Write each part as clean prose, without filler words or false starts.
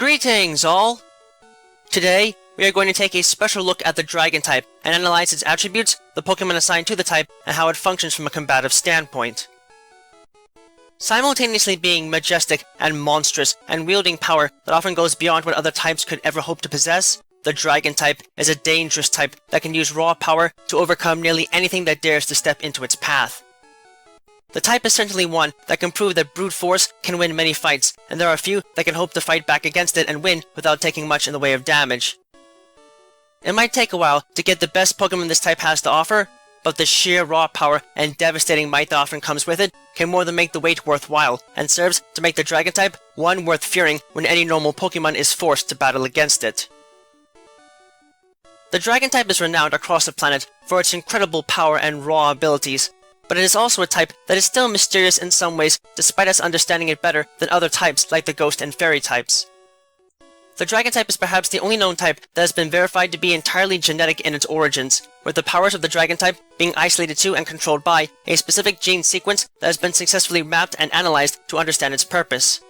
Greetings, all! Today, we are going to take a special look at the Dragon type and analyze its attributes, the Pokémon assigned to the type, and how it functions from a combative standpoint. Simultaneously being majestic and monstrous and wielding power that often goes beyond what other types could ever hope to possess, the Dragon type is a dangerous type that can use raw power to overcome nearly anything that dares to step into its path. The type is certainly one that can prove that brute force can win many fights, and there are few that can hope to fight back against it and win without taking much in the way of damage. It might take a while to get the best Pokémon this type has to offer, but the sheer raw power and devastating might that often comes with it can more than make the wait worthwhile, and serves to make the Dragon type one worth fearing when any normal Pokémon is forced to battle against it. The Dragon type is renowned across the planet for its incredible power and raw abilities, but it is also a type that is still mysterious in some ways despite us understanding it better than other types like the Ghost and Fairy types. The Dragon type is perhaps the only known type that has been verified to be entirely genetic in its origins, with the powers of the Dragon type being isolated to and controlled by a specific gene sequence that has been successfully mapped and analyzed to understand its purpose.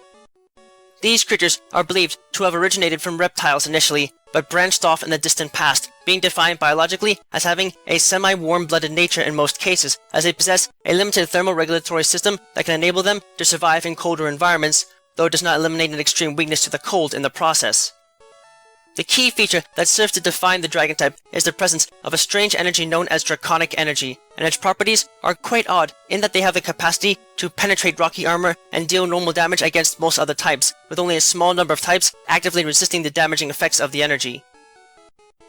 These creatures are believed to have originated from reptiles initially, but branched off in the distant past, being defined biologically as having a semi-warm-blooded nature in most cases, as they possess a limited thermoregulatory system that can enable them to survive in colder environments, though it does not eliminate an extreme weakness to the cold in the process. The key feature that serves to define the Dragon type is the presence of a strange energy known as draconic energy, and its properties are quite odd in that they have the capacity to penetrate rocky armor and deal normal damage against most other types, with only a small number of types actively resisting the damaging effects of the energy.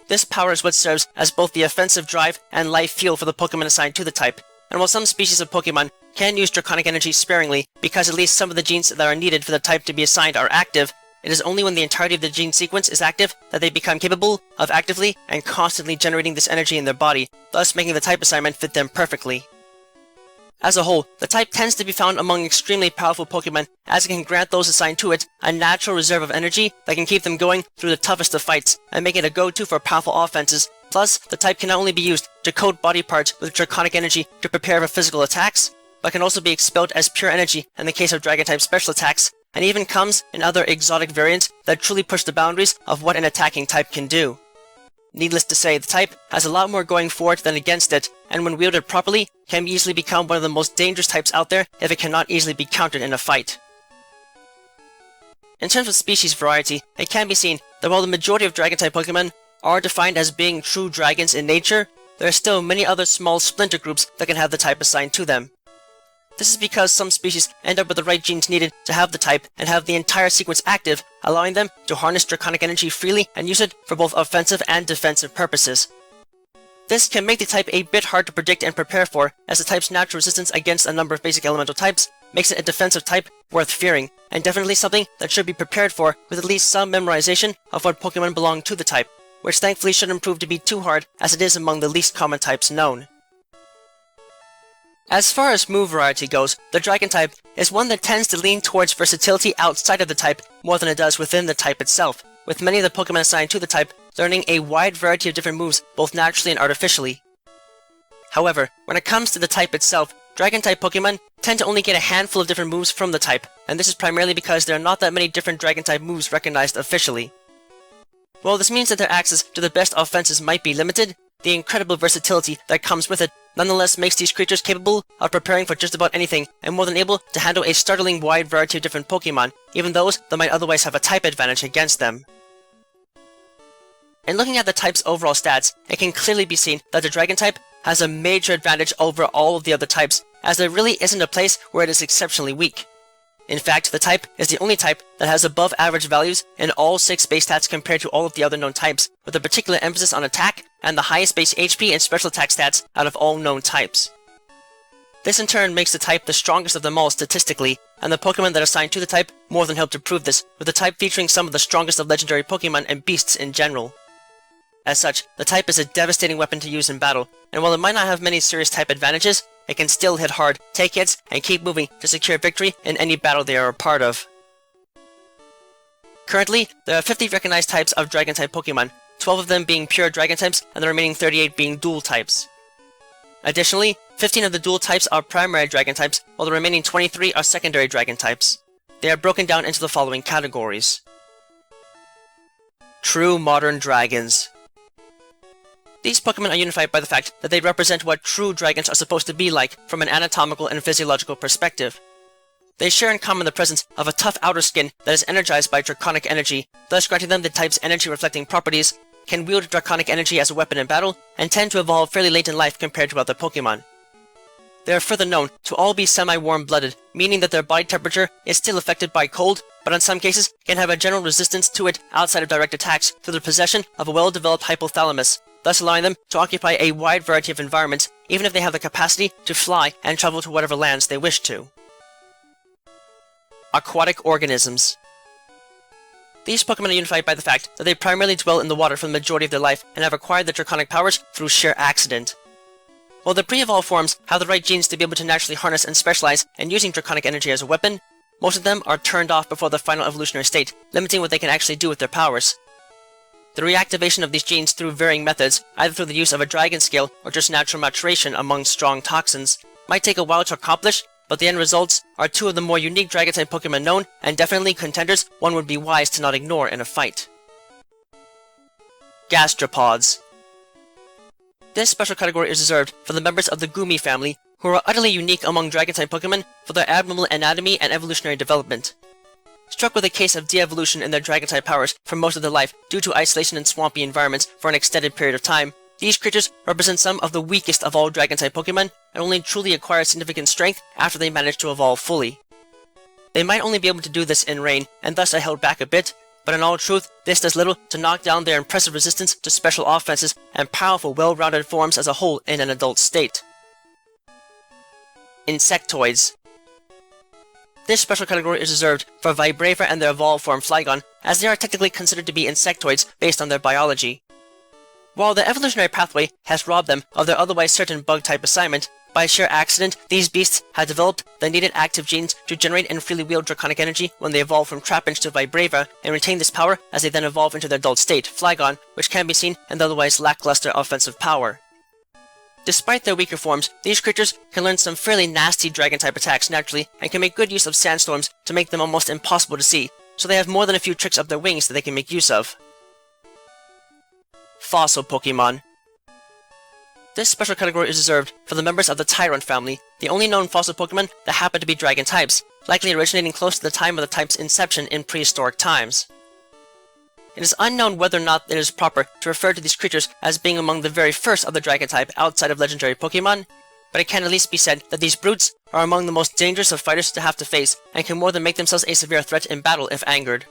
This power is what serves as both the offensive drive and life fuel for the Pokémon assigned to the type, and while some species of Pokémon can use draconic energy sparingly because at least some of the genes that are needed for the type to be assigned are active, it is only when the entirety of the gene sequence is active that they become capable of actively and constantly generating this energy in their body, thus making the type assignment fit them perfectly. As a whole, the type tends to be found among extremely powerful Pokémon, as it can grant those assigned to it a natural reserve of energy that can keep them going through the toughest of fights, and make it a go-to for powerful offenses. Plus, the type can not only be used to coat body parts with draconic energy to prepare for physical attacks, but can also be expelled as pure energy in the case of Dragon-type special attacks, and even comes in other exotic variants that truly push the boundaries of what an attacking type can do. Needless to say, the type has a lot more going for it than against it, and when wielded properly, can easily become one of the most dangerous types out there if it cannot easily be countered in a fight. In terms of species variety, it can be seen that while the majority of Dragon-type Pokémon are defined as being true dragons in nature, there are still many other small splinter groups that can have the type assigned to them. This is because some species end up with the right genes needed to have the type and have the entire sequence active, allowing them to harness draconic energy freely and use it for both offensive and defensive purposes. This can make the type a bit hard to predict and prepare for, as the type's natural resistance against a number of basic elemental types makes it a defensive type worth fearing, and definitely something that should be prepared for with at least some memorization of what Pokémon belong to the type, which thankfully shouldn't prove to be too hard as it is among the least common types known. As far as move variety goes, the Dragon type is one that tends to lean towards versatility outside of the type more than it does within the type itself, with many of the Pokémon assigned to the type learning a wide variety of different moves both naturally and artificially. However, when it comes to the type itself, Dragon-type Pokémon tend to only get a handful of different moves from the type, and this is primarily because there are not that many different Dragon-type moves recognized officially. While this means that their access to the best offenses might be limited, the incredible versatility that comes with it nonetheless makes these creatures capable of preparing for just about anything, and more than able to handle a startling wide variety of different Pokémon, even those that might otherwise have a type advantage against them. In looking at the type's overall stats, it can clearly be seen that the Dragon type has a major advantage over all of the other types, as there really isn't a place where it is exceptionally weak. In fact, the type is the only type that has above average values in all 6 base stats compared to all of the other known types, with a particular emphasis on attack and the highest base HP and special attack stats out of all known types. This in turn makes the type the strongest of them all statistically, and the Pokémon that are assigned to the type more than help to prove this, with the type featuring some of the strongest of legendary Pokémon and beasts in general. As such, the type is a devastating weapon to use in battle, and while it might not have many serious type advantages, it can still hit hard, take hits, and keep moving to secure victory in any battle they are a part of. Currently, there are 50 recognized types of Dragon-type Pokémon, 12 of them being pure Dragon types, and the remaining 38 being dual types. Additionally, 15 of the dual types are primary Dragon types, while the remaining 23 are secondary Dragon types. They are broken down into the following categories. True modern dragons. These Pokemon are unified by the fact that they represent what true dragons are supposed to be like from an anatomical and physiological perspective. They share in common the presence of a tough outer skin that is energized by draconic energy, thus granting them the type's energy-reflecting properties, can wield draconic energy as a weapon in battle, and tend to evolve fairly late in life compared to other Pokemon. They are further known to all be semi-warm-blooded, meaning that their body temperature is still affected by cold, but in some cases can have a general resistance to it outside of direct attacks through the possession of a well-developed hypothalamus, thus allowing them to occupy a wide variety of environments, even if they have the capacity to fly and travel to whatever lands they wish to. Aquatic organisms. These Pokemon are unified by the fact that they primarily dwell in the water for the majority of their life and have acquired the draconic powers through sheer accident. While the pre-evolved forms have the right genes to be able to naturally harness and specialize in using draconic energy as a weapon, most of them are turned off before the final evolutionary state, limiting what they can actually do with their powers. The reactivation of these genes through varying methods, either through the use of a dragon scale or just natural maturation among strong toxins, might take a while to accomplish, but the end results are two of the more unique Dragon-type Pokemon known, and definitely contenders one would be wise to not ignore in a fight. Gastropods. This special category is reserved for the members of the Gumi family, who are utterly unique among Dragon-type Pokemon for their abnormal anatomy and evolutionary development. Struck with a case of de-evolution in their Dragon-type powers for most of their life due to isolation in swampy environments for an extended period of time, these creatures represent some of the weakest of all Dragon-type Pokemon, and only truly acquire significant strength after they manage to evolve fully. They might only be able to do this in rain, and thus are held back a bit, but in all truth, this does little to knock down their impressive resistance to special offenses and powerful, well-rounded forms as a whole in an adult state. Insectoids. This special category is reserved for Vibrava and their evolved form Flygon, as they are technically considered to be insectoids based on their biology. While the evolutionary pathway has robbed them of their otherwise certain bug-type assignment, by sheer accident, these beasts have developed the needed active genes to generate and freely wield draconic energy when they evolve from Trapinch to Vibrava, and retain this power as they then evolve into their adult state, Flygon, which can be seen in the otherwise lackluster offensive power. Despite their weaker forms, these creatures can learn some fairly nasty dragon-type attacks naturally, and can make good use of sandstorms to make them almost impossible to see, so they have more than a few tricks up their wings that they can make use of. Fossil Pokemon. This special category is reserved for the members of the Tyrant family, the only known fossil Pokemon that happen to be dragon types, likely originating close to the time of the type's inception in prehistoric times. It is unknown whether or not it is proper to refer to these creatures as being among the very first of the dragon type outside of legendary Pokemon, but it can at least be said that these brutes are among the most dangerous of fighters to have to face, and can more than make themselves a severe threat in battle if angered.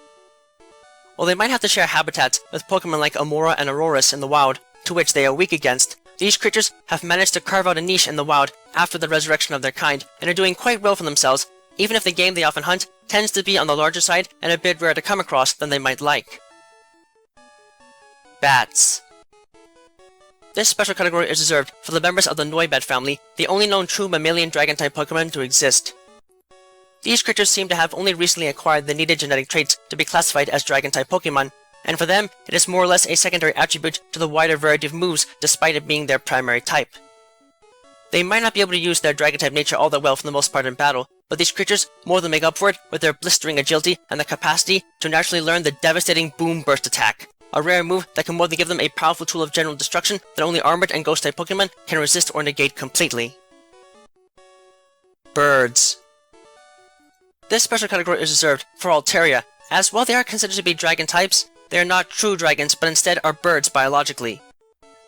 While they might have to share habitats with Pokemon like Amora and Aurorus in the wild, to which they are weak against, these creatures have managed to carve out a niche in the wild after the resurrection of their kind, and are doing quite well for themselves, even if the game they often hunt tends to be on the larger side and a bit rarer to come across than they might like. Bats. This special category is reserved for the members of the Noibat family, the only known true mammalian dragon-type Pokemon to exist. These creatures seem to have only recently acquired the needed genetic traits to be classified as dragon-type Pokemon, and for them, it is more or less a secondary attribute to the wider variety of moves despite it being their primary type. They might not be able to use their dragon-type nature all that well for the most part in battle, but these creatures more than make up for it with their blistering agility and the capacity to naturally learn the devastating Boom Burst attack, a rare move that can more than give them a powerful tool of general destruction that only armored and ghost-type Pokemon can resist or negate completely. Birds. This special category is reserved for Altaria, as while they are considered to be dragon types, they are not true dragons but instead are birds biologically.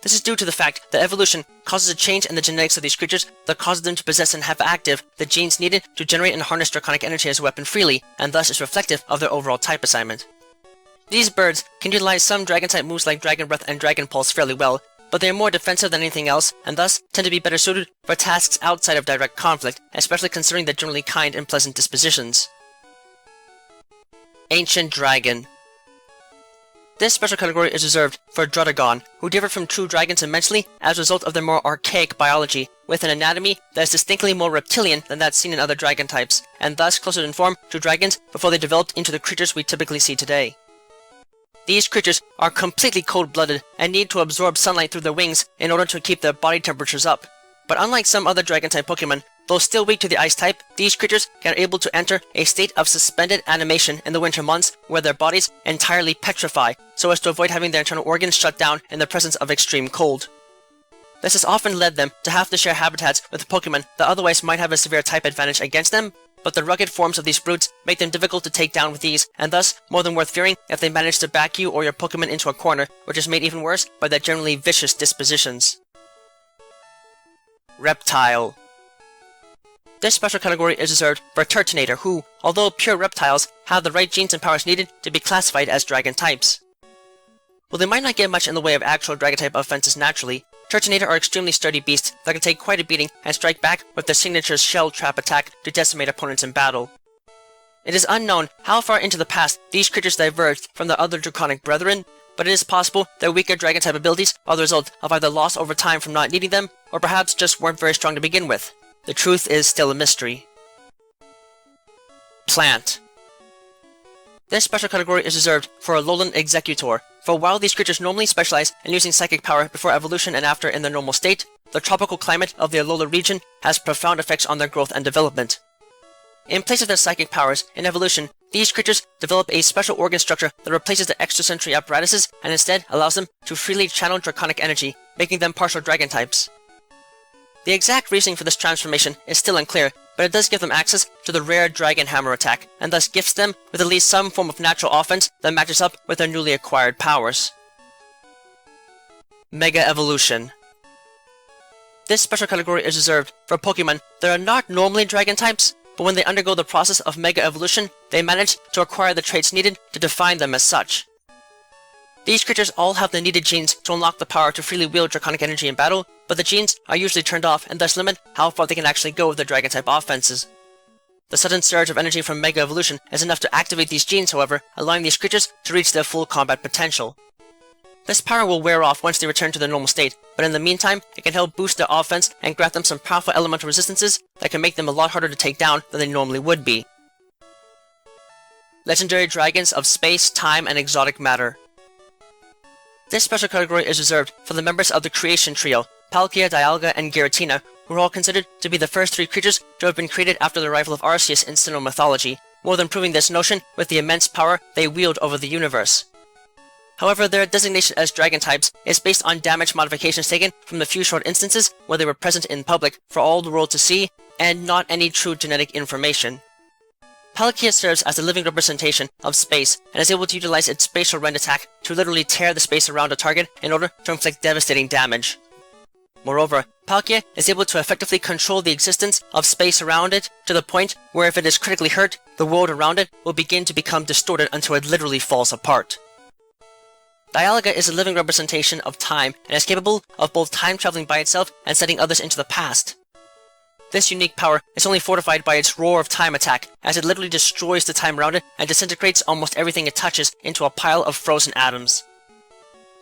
This is due to the fact that evolution causes a change in the genetics of these creatures that causes them to possess and have active the genes needed to generate and harness draconic energy as a weapon freely, and thus is reflective of their overall type assignment. These birds can utilize some dragon-type moves like Dragon Breath and Dragon Pulse fairly well, but they are more defensive than anything else, and thus tend to be better suited for tasks outside of direct conflict, especially considering their generally kind and pleasant dispositions. Ancient Dragon. This special category is reserved for Druddigon, who differ from true dragons immensely as a result of their more archaic biology, with an anatomy that is distinctly more reptilian than that seen in other dragon types, and thus closer in form to dragons before they developed into the creatures we typically see today. These creatures are completely cold-blooded and need to absorb sunlight through their wings in order to keep their body temperatures up. But unlike some other dragon-type Pokemon, Though still weak to the ice type, these creatures are able to enter a state of suspended animation in the winter months where their bodies entirely petrify so as to avoid having their internal organs shut down in the presence of extreme cold. This has often led them to have to share habitats with Pokémon that otherwise might have a severe type advantage against them, but the rugged forms of these brutes make them difficult to take down with ease, and thus more than worth fearing if they manage to back you or your Pokémon into a corner, which is made even worse by their generally vicious dispositions. Reptile. This special category is reserved for Turtonator who, although pure reptiles, have the right genes and powers needed to be classified as dragon types. While they might not get much in the way of actual dragon type offenses naturally, Turtonator are extremely sturdy beasts that can take quite a beating and strike back with their signature shell trap attack to decimate opponents in battle. It is unknown how far into the past these creatures diverged from their other draconic brethren, but it is possible their weaker dragon type abilities are the result of either loss over time from not needing them, or perhaps just weren't very strong to begin with. The truth is still a mystery. Plant. This special category is reserved for Alolan Executor, for while these creatures normally specialize in using psychic power before evolution and after in their normal state, the tropical climate of the Alola region has profound effects on their growth and development. In place of their psychic powers, in evolution, these creatures develop a special organ structure that replaces the extrasensory apparatuses and instead allows them to freely channel draconic energy, making them partial dragon types. The exact reasoning for this transformation is still unclear, but it does give them access to the rare Dragon Hammer attack, and thus gifts them with at least some form of natural offense that matches up with their newly acquired powers. Mega Evolution. This special category is reserved for Pokémon that are not normally dragon types, but when they undergo the process of Mega Evolution, they manage to acquire the traits needed to define them as such. These creatures all have the needed genes to unlock the power to freely wield draconic energy in battle, but the genes are usually turned off and thus limit how far they can actually go with their dragon-type offenses. The sudden surge of energy from Mega Evolution is enough to activate these genes, however, allowing these creatures to reach their full combat potential. This power will wear off once they return to their normal state, but in the meantime, it can help boost their offense and grant them some powerful elemental resistances that can make them a lot harder to take down than they normally would be. Legendary Dragons of Space, Time, and Exotic Matter. This special category is reserved for the members of the Creation Trio, Palkia, Dialga, and Giratina, who are all considered to be the first three creatures to have been created after the arrival of Arceus in Sinnoh mythology, more than proving this notion with the immense power they wield over the universe. However, their designation as dragon types is based on damage modifications taken from the few short instances where they were present in public for all the world to see, and not any true genetic information. Palkia serves as a living representation of space, and is able to utilize its spatial rend attack to literally tear the space around a target in order to inflict devastating damage. Moreover, Palkia is able to effectively control the existence of space around it to the point where if it is critically hurt, the world around it will begin to become distorted until it literally falls apart. Dialga is a living representation of time and is capable of both time traveling by itself and sending others into the past. This unique power is only fortified by its Roar of Time attack, as it literally destroys the time around it and disintegrates almost everything it touches into a pile of frozen atoms.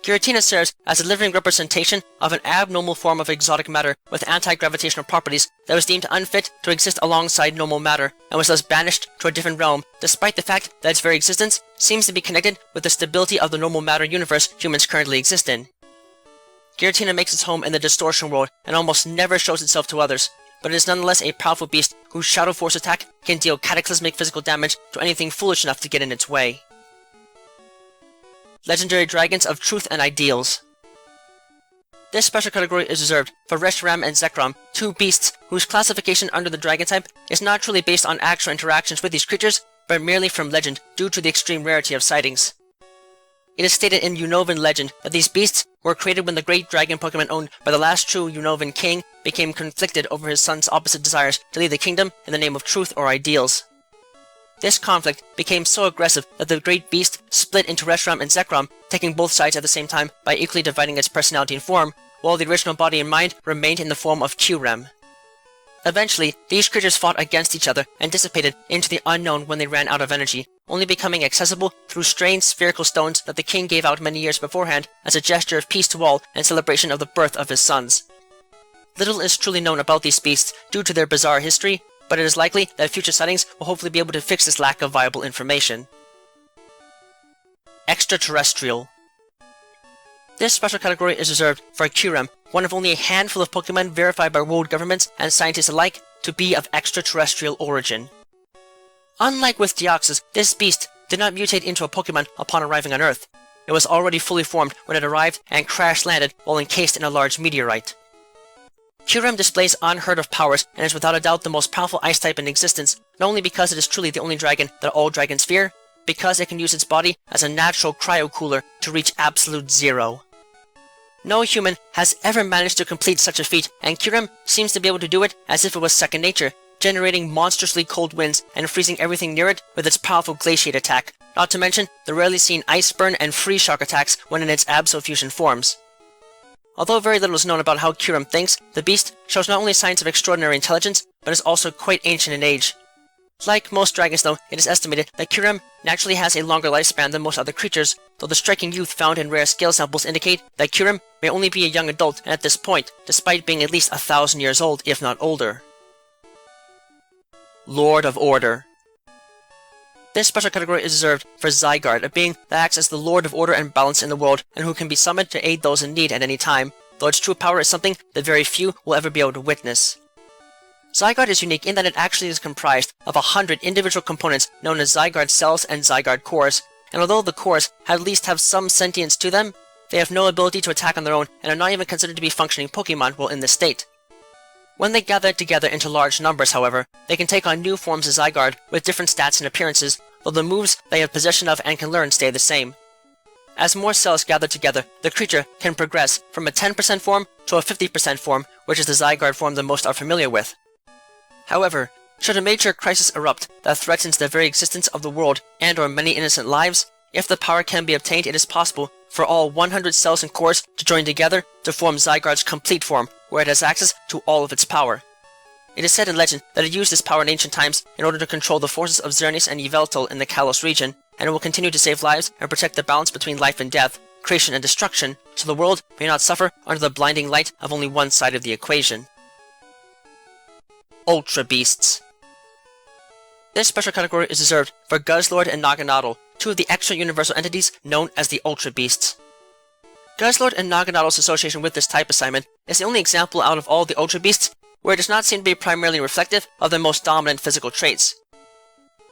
Giratina serves as a living representation of an abnormal form of exotic matter with anti-gravitational properties that was deemed unfit to exist alongside normal matter, and was thus banished to a different realm, despite the fact that its very existence seems to be connected with the stability of the normal matter universe humans currently exist in. Giratina makes its home in the distortion world and almost never shows itself to others, but it is nonetheless a powerful beast whose Shadow Force attack can deal cataclysmic physical damage to anything foolish enough to get in its way. Legendary Dragons of Truth and Ideals. This special category is reserved for Reshiram and Zekrom, two beasts whose classification under the dragon type is not truly based on actual interactions with these creatures, but merely from legend due to the extreme rarity of sightings. It is stated in Unovan legend that these beasts were created when the great dragon Pokémon owned by the last true Unovan king became conflicted over his son's opposite desires to lead the kingdom in the name of truth or ideals. This conflict became so aggressive that the great beast split into Reshiram and Zekrom, taking both sides at the same time by equally dividing its personality and form, while the original body and mind remained in the form of Qrem. Eventually, these creatures fought against each other and dissipated into the unknown when they ran out of energy, only becoming accessible through strange spherical stones that the king gave out many years beforehand as a gesture of peace to all and celebration of the birth of his sons. Little is truly known about these beasts due to their bizarre history, but it is likely that future sightings will hopefully be able to fix this lack of viable information. Extraterrestrial. This special category is reserved for Qrem, one of only a handful of Pokémon verified by world governments and scientists alike to be of extraterrestrial origin. Unlike with Deoxys, this beast did not mutate into a Pokémon upon arriving on Earth. It was already fully formed when it arrived and crash-landed while encased in a large meteorite. Kyurem displays unheard-of powers and is without a doubt the most powerful ice type in existence, not only because it is truly the only dragon that all dragons fear, because it can use its body as a natural cryo-cooler to reach absolute zero. No human has ever managed to complete such a feat, and Kyurem seems to be able to do it as if it was second nature, generating monstrously cold winds and freezing everything near it with its powerful glaciate attack, not to mention the rarely seen ice burn and freeze shock attacks when in its Absolution forms. Although very little is known about how Kyurem thinks, the beast shows not only signs of extraordinary intelligence, but is also quite ancient in age. Like most dragons though, it is estimated that Kyurem naturally has a longer lifespan than most other creatures, though the striking youth found in rare scale samples indicate that Kyurem may only be a young adult and at this point, despite being at least 1,000 years old, if not older. Lord of Order. This special category is reserved for Zygarde, a being that acts as the Lord of Order and Balance in the world, and who can be summoned to aid those in need at any time, though its true power is something that very few will ever be able to witness. Zygarde is unique in that it actually is comprised of 100 individual components known as Zygarde cells and Zygarde cores, and although the cores at least have some sentience to them, they have no ability to attack on their own and are not even considered to be functioning Pokémon while in this state. When they gather together into large numbers, however, they can take on new forms of Zygarde with different stats and appearances, though the moves they have possession of and can learn stay the same. As more cells gather together, the creature can progress from a 10% form to a 50% form, which is the Zygarde form that most are familiar with. However, should a major crisis erupt that threatens the very existence of the world and/or many innocent lives, if the power can be obtained, it is possible for all 100 cells and cores to join together to form Zygarde's complete form, where it has access to all of its power. It is said in legend that it used this power in ancient times in order to control the forces of Xerneas and Yveltal in the Kalos region, and it will continue to save lives and protect the balance between life and death, creation and destruction, so the world may not suffer under the blinding light of only one side of the equation. Ultra Beasts. This special category is reserved for Guzzlord and Naganadel, two of the extra-universal entities known as the Ultra Beasts. Guzzlord and Naganadel's association with this type assignment is the only example out of all the Ultra Beasts where it does not seem to be primarily reflective of their most dominant physical traits.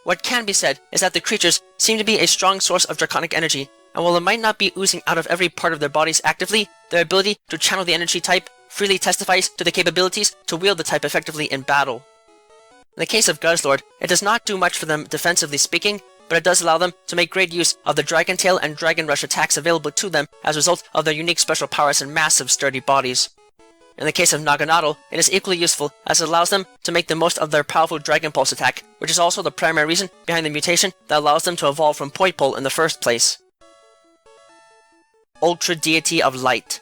What can be said is that the creatures seem to be a strong source of draconic energy, and while it might not be oozing out of every part of their bodies actively, their ability to channel the energy type freely testifies to the capabilities to wield the type effectively in battle. In the case of Guzzlord, it does not do much for them defensively speaking, but it does allow them to make great use of the Dragon Tail and Dragon Rush attacks available to them as a result of their unique special powers and massive sturdy bodies. In the case of Naganadel, it is equally useful as it allows them to make the most of their powerful Dragon Pulse attack, which is also the primary reason behind the mutation that allows them to evolve from Poipole in the first place. Ultra Deity of Light.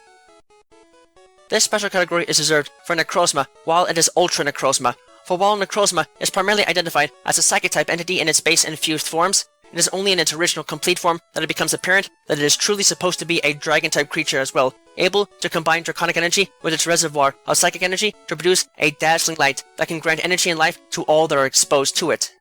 This special category is reserved for Necrozma, while it is Ultra Necrozma, for while Necrozma is primarily identified as a Psychic-type entity in its base and fused forms, it is only in its original complete form that it becomes apparent that it is truly supposed to be a Dragon-type creature as well, able to combine Draconic energy with its reservoir of Psychic energy to produce a dazzling light that can grant energy and life to all that are exposed to it.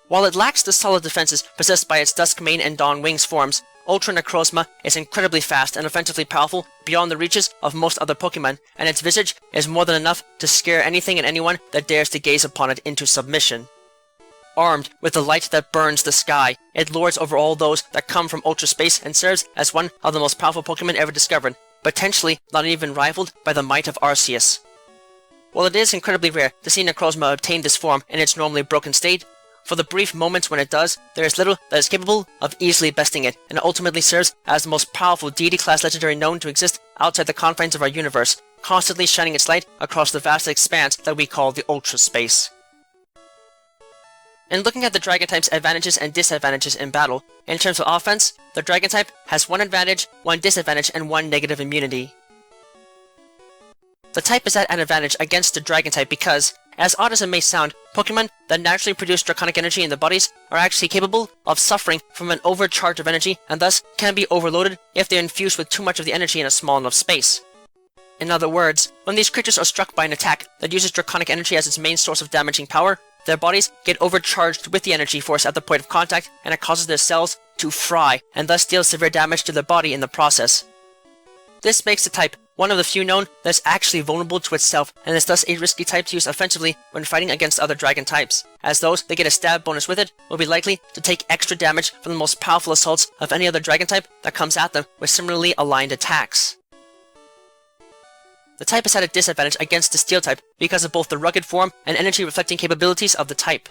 While it lacks the solid defenses possessed by its Duskmane and Dawn Wings forms, Ultra Necrozma is incredibly fast and offensively powerful beyond the reaches of most other Pokemon, and its visage is more than enough to scare anything and anyone that dares to gaze upon it into submission. Armed with the light that burns the sky, it lords over all those that come from Ultra Space and serves as one of the most powerful Pokemon ever discovered, potentially not even rivaled by the might of Arceus. While it is incredibly rare to see Necrozma obtain this form in its normally broken state, for the brief moments when it does, there is little that is capable of easily besting it, and it ultimately serves as the most powerful deity-class legendary known to exist outside the confines of our universe, constantly shining its light across the vast expanse that we call the Ultra Space. In looking at the Dragon-type's advantages and disadvantages in battle, in terms of offense, the Dragon-type has one advantage, one disadvantage, and one negative immunity. The type is at an advantage against the Dragon-type because, as odd as it may sound, Pokemon that naturally produce draconic energy in their bodies are actually capable of suffering from an overcharge of energy and thus can be overloaded if they are infused with too much of the energy in a small enough space. In other words, when these creatures are struck by an attack that uses draconic energy as its main source of damaging power, their bodies get overcharged with the energy force at the point of contact, and it causes their cells to fry and thus deal severe damage to their body in the process. This makes the type one of the few known that is actually vulnerable to itself, and is thus a risky type to use offensively when fighting against other dragon types, as those that get a stab bonus with it will be likely to take extra damage from the most powerful assaults of any other dragon type that comes at them with similarly aligned attacks. The type is at a disadvantage against the steel type because of both the rugged form and energy reflecting capabilities of the type.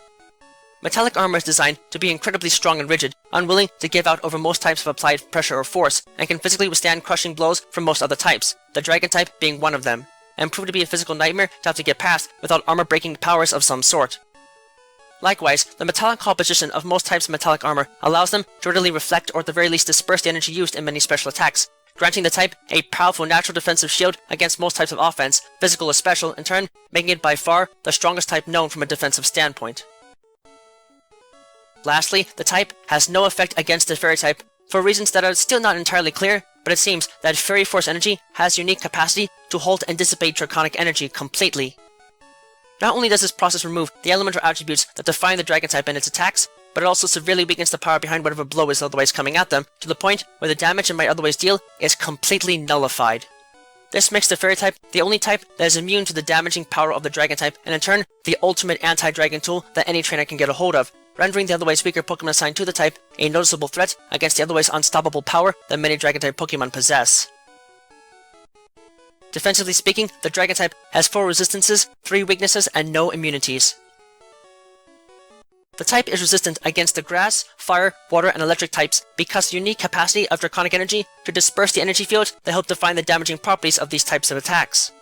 Metallic armor is designed to be incredibly strong and rigid, unwilling to give out over most types of applied pressure or force, and can physically withstand crushing blows from most other types, the dragon type being one of them, and prove to be a physical nightmare to have to get past without armor-breaking powers of some sort. Likewise, the metallic composition of most types of metallic armor allows them to readily reflect or at the very least disperse the energy used in many special attacks, granting the type a powerful natural defensive shield against most types of offense, physical or special, in turn making it by far the strongest type known from a defensive standpoint. Lastly, the type has no effect against the fairy type, for reasons that are still not entirely clear, but it seems that fairy force energy has unique capacity to halt and dissipate draconic energy completely. Not only does this process remove the elemental attributes that define the dragon type and its attacks, but it also severely weakens the power behind whatever blow is otherwise coming at them, to the point where the damage it might otherwise deal is completely nullified. This makes the fairy type the only type that is immune to the damaging power of the dragon type, and in turn, the ultimate anti-dragon tool that any trainer can get a hold of, rendering the otherwise weaker Pokemon assigned to the type a noticeable threat against the otherwise unstoppable power that many Dragon-type Pokemon possess. Defensively speaking, the Dragon-type has 4 resistances, 3 weaknesses, and no immunities. The type is resistant against the grass, fire, water, and electric types because of the unique capacity of draconic energy to disperse the energy field that help define the damaging properties of these types of attacks.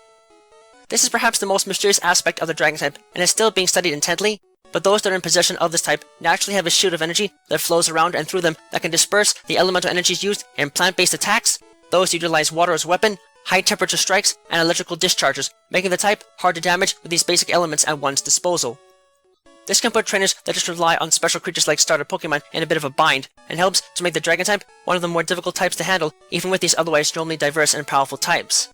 This is perhaps the most mysterious aspect of the Dragon-type and is still being studied intently, but those that are in possession of this type naturally have a shield of energy that flows around and through them that can disperse the elemental energies used in plant-based attacks, those that utilize water as a weapon, high-temperature strikes, and electrical discharges, making the type hard to damage with these basic elements at one's disposal. This can put trainers that just rely on special creatures like starter Pokemon in a bit of a bind, and helps to make the Dragon type one of the more difficult types to handle even with these otherwise normally diverse and powerful types.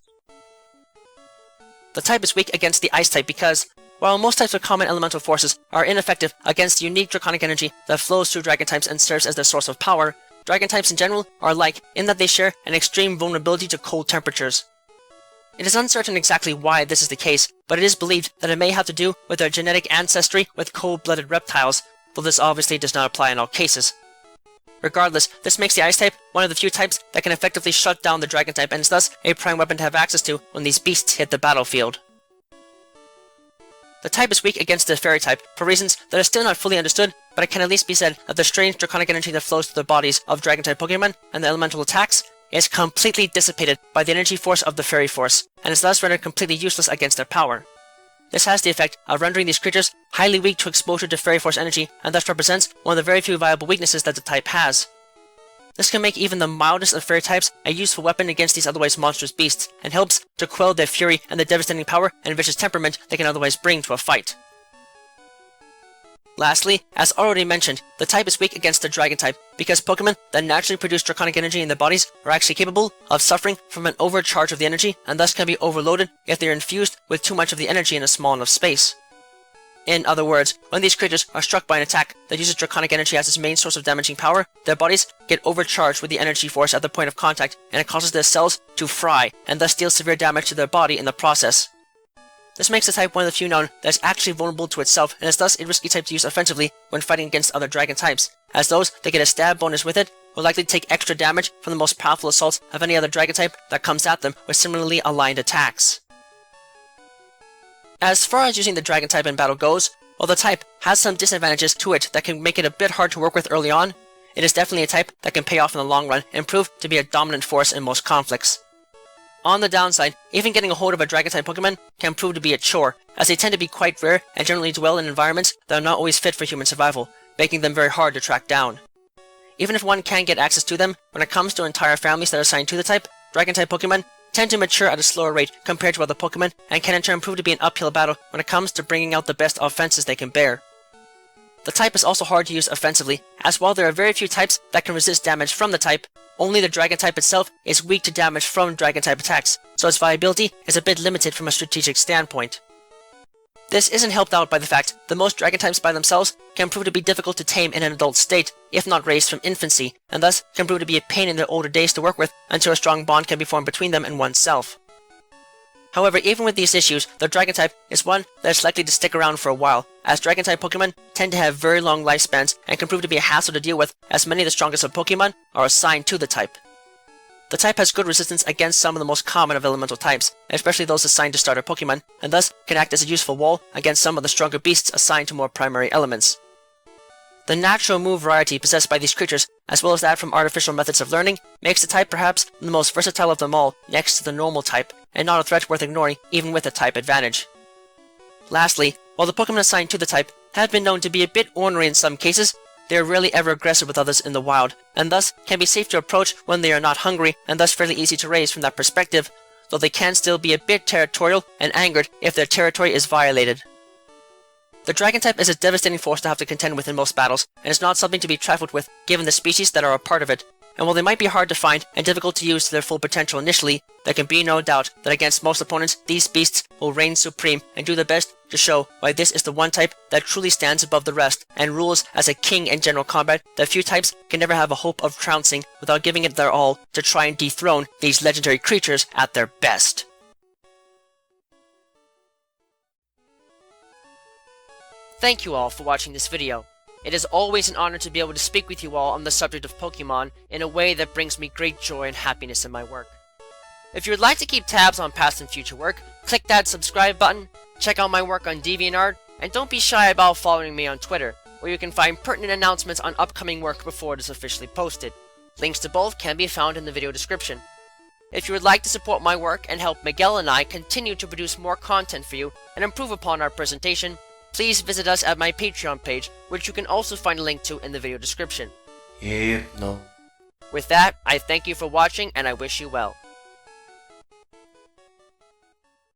The type is weak against the Ice type because, while most types of common elemental forces are ineffective against the unique draconic energy that flows through dragon types and serves as their source of power, dragon types in general are alike in that they share an extreme vulnerability to cold temperatures. It is uncertain exactly why this is the case, but it is believed that it may have to do with their genetic ancestry with cold-blooded reptiles, though this obviously does not apply in all cases. Regardless, this makes the Ice type one of the few types that can effectively shut down the dragon type and is thus a prime weapon to have access to when these beasts hit the battlefield. The type is weak against the fairy type for reasons that are still not fully understood, but it can at least be said that the strange draconic energy that flows through the bodies of dragon-type Pokemon and the elemental attacks is completely dissipated by the energy force of the fairy force, and is thus rendered completely useless against their power. This has the effect of rendering these creatures highly weak to exposure to fairy force energy, and thus represents one of the very few viable weaknesses that the type has. This can make even the mildest of fairy types a useful weapon against these otherwise monstrous beasts, and helps to quell their fury and the devastating power and vicious temperament they can otherwise bring to a fight. Lastly, as already mentioned, the type is weak against the dragon type, because Pokemon that naturally produce draconic energy in their bodies are actually capable of suffering from an overcharge of the energy, and thus can be overloaded if they are infused with too much of the energy in a small enough space. In other words, when these creatures are struck by an attack that uses draconic energy as its main source of damaging power, their bodies get overcharged with the energy force at the point of contact, and it causes their cells to fry, and thus deal severe damage to their body in the process. This makes the type one of the few known that is actually vulnerable to itself, and is thus a risky type to use offensively when fighting against other dragon types, as those that get a stab bonus with it will likely take extra damage from the most powerful assaults of any other dragon type that comes at them with similarly aligned attacks. As far as using the dragon type in battle goes, while the type has some disadvantages to it that can make it a bit hard to work with early on, it is definitely a type that can pay off in the long run and prove to be a dominant force in most conflicts. On the downside, even getting a hold of a dragon-type Pokemon can prove to be a chore, as they tend to be quite rare and generally dwell in environments that are not always fit for human survival, making them very hard to track down. Even if one can get access to them, when it comes to entire families that are assigned to the type, dragon-type Pokemon tend to mature at a slower rate compared to other Pokemon, and can in turn prove to be an uphill battle when it comes to bringing out the best offenses they can bear. The type is also hard to use offensively, as while there are very few types that can resist damage from the type, only the dragon type itself is weak to damage from dragon type attacks, so its viability is a bit limited from a strategic standpoint. This isn't helped out by the fact that most dragon types by themselves can prove to be difficult to tame in an adult state, if not raised from infancy, and thus can prove to be a pain in their older days to work with until a strong bond can be formed between them and oneself. However, even with these issues, the Dragon-type is one that is likely to stick around for a while, as Dragon-type Pokemon tend to have very long lifespans and can prove to be a hassle to deal with, as many of the strongest of Pokemon are assigned to the type. The type has good resistance against some of the most common of elemental types, especially those assigned to starter Pokemon, and thus can act as a useful wall against some of the stronger beasts assigned to more primary elements. The natural move variety possessed by these creatures, as well as that from artificial methods of learning, makes the type perhaps the most versatile of them all next to the normal type, and not a threat worth ignoring even with a type advantage. Lastly, while the Pokemon assigned to the type have been known to be a bit ornery in some cases, they are rarely ever aggressive with others in the wild, and thus can be safe to approach when they are not hungry, and thus fairly easy to raise from that perspective, though they can still be a bit territorial and angered if their territory is violated. The Dragon-type is a devastating force to have to contend with in most battles, and is not something to be trifled with given the species that are a part of it, and while they might be hard to find and difficult to use to their full potential initially, there can be no doubt that against most opponents, these beasts will reign supreme and do their best to show why this is the one type that truly stands above the rest, and rules as a king in general combat that few types can never have a hope of trouncing without giving it their all to try and dethrone these legendary creatures at their best. Thank you all for watching this video. It is always an honor to be able to speak with you all on the subject of Pokemon in a way that brings me great joy and happiness in my work. If you would like to keep tabs on past and future work, click that subscribe button, check out my work on DeviantArt, and don't be shy about following me on Twitter, where you can find pertinent announcements on upcoming work before it is officially posted. Links to both can be found in the video description. If you would like to support my work and help Miguel and I continue to produce more content for you and improve upon our presentation, please visit us at my Patreon page, which you can also find a link to in the video description. Yeah, no. With that, I thank you for watching and I wish you well.